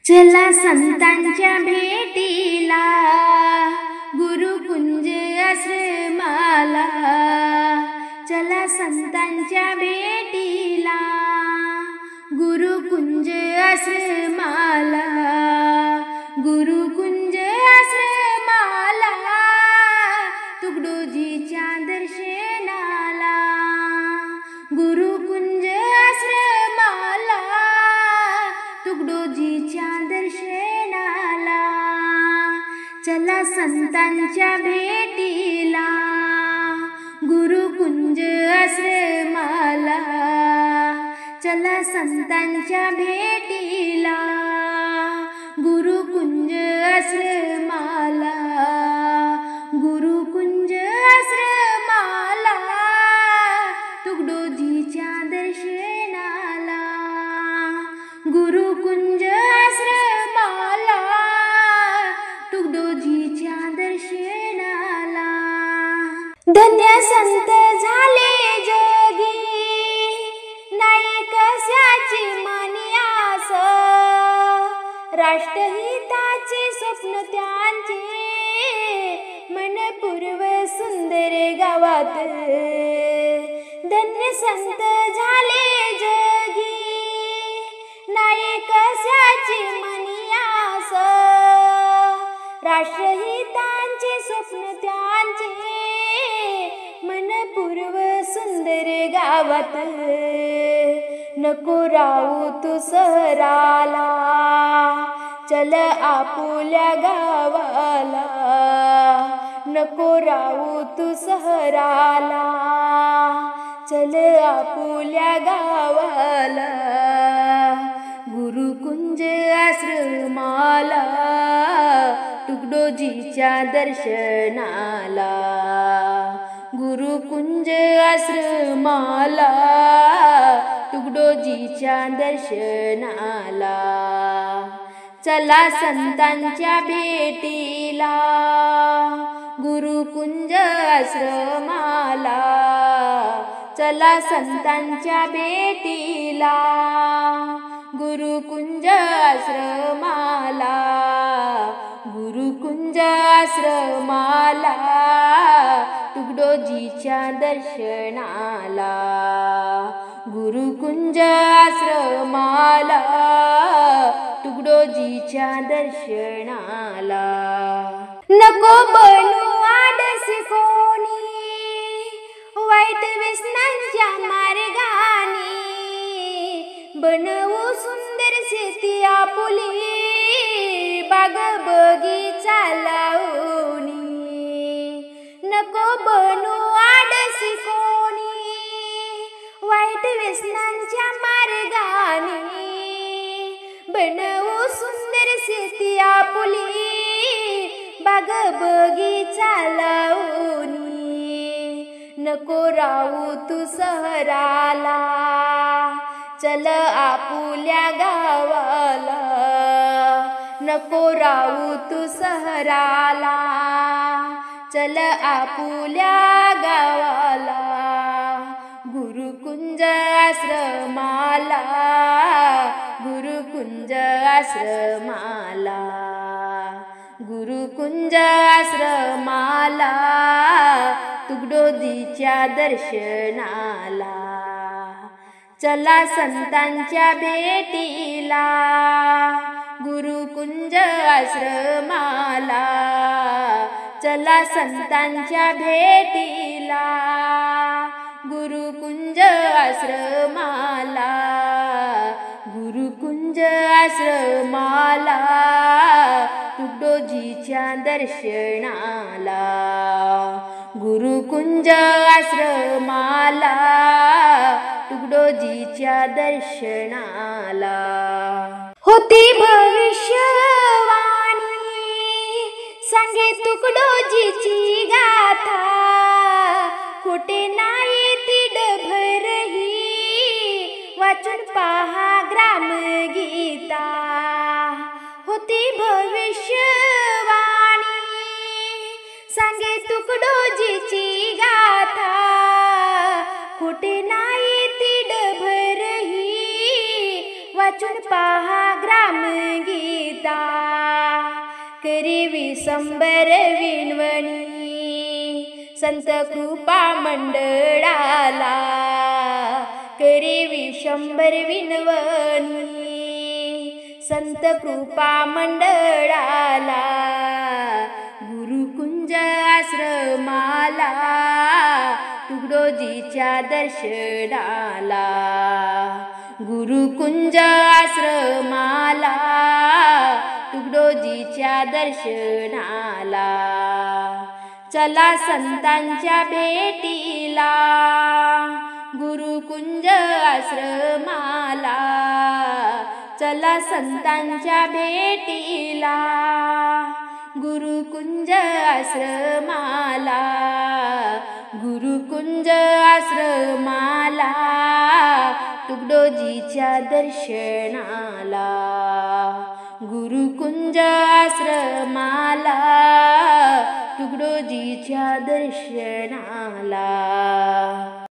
चला संतांच्या भेटीला, गुरुकुंज आश्रमाला. चला संतांच्या भेटीला, गुरुकुंज आश्रमाला. गुरुकुंज आश्रमाला, तुकडोजीच्या दर्शनाला. गुरुकुंज आश्रमाला, तुकडोजीच्या दर्शनाला. चला संतांच्या भेटीला, गुरुकुंज आश्रमाला. चला संतांच्या भेटीला, गुरुकुंज आश्रमाला. गुरुकुंज आश्रमाला, तुकडोजीच्या दर्शनाला. गुरुकुंज आश्रमाला, तुकडोजीच्या दर्शनाला. धन्य संत झाले जगी, नाही कशाची मनी आस. राष्ट्रहिताचे स्वप्न त्यांचे, मनपूर्व सुंदर गावात. धन्य संत झाले जगी, नाही कशाची मनी आस. राष्ट्रहितांचे स्वप्न त्यांचे, मनपूर्व सुंदर गावात. नको राहू तू शहराला, चल आपुल्या गावाला. नको राहू तू शहराला, चल आपुल्या गावाला. गुरुकुंज आश्रमाला, तुकडोजीच्या दर्शनाला. गुरुकुंज आश्रमाला, तुकडोजीच्या दर्शनाला. चला संतांच्या भेटीला, गुरुकुंज आश्रमाला. चला संतांच्या भेटीला, गुरुकुंज आश्रमाला. गुरुकुंज आश्रमाला, तुकडोजीच्या दर्शनाला. गुरुकुंज आश्रमाला, तुकडोजीच्या दर्शनाला. नको बनू आडसी कोणी, वाईट व्यसनांच्या मार्गाने. बनवू सुंदर शेती आपुली, बाग बगीचा लावणी. नको बनू आडसी कोणी, वाईट व्यसनांच्या मार्गाने. बनवू सुंदर शेती आपुली, बाग बगीचा लावणी. नको राहू तू शहराला, चल आपुल्या गावाला. नको राहू तू शहराला, चल आपुल्या गावाला. गुरुकुंज आश्रमाला, गुरुकुंज आश्रमाला. गुरुकुंज आश्रमाला, तुकडोजीच्या दर्शनाला. चला संतांच्या भेटीला, गुरुकुंज आश्रमाला. चला संतांच्या भेटीला, गुरुकुंज आश्रमाला. गुरुकुंज आश्रमाला, तुकडोजीच्या दर्शनाला. गुरुकुंज आश्रमाला, तुकडोजीच्या दर्शनाला. होती भविष्यवाणी, सांगे तुकडोजीची गाथा. खोटे नाही तिडभरही, वाचून पहा ग्रामगीता. होती भविष्यवाणी, सांगे तुकडोजीची गाथा. खोटे नाही तिडभरही, वाचून पहा ग्रामगीता. करी विसंबर विणवणी संत कृपा मंडळाला करी विशंबर विणवणी संत कृपा मंडळाला गुरुकुंज आश्रमाला तुकडोजीच्या दर्शनाला गुरुकुंज आश्रमाला तुकडोजीच्या दर्शनाला चला संतांच्या भेटीला गुरुकुंज आश्रमाला चला संतांच्या भेटीला गुरुकुंज आश्रमाला गुरुकुंज आश्रमाला तुकडोजीच्या दर्शनाला गुरुकुंज आश्रमाला तुकडोजीच्या दर्शनाला।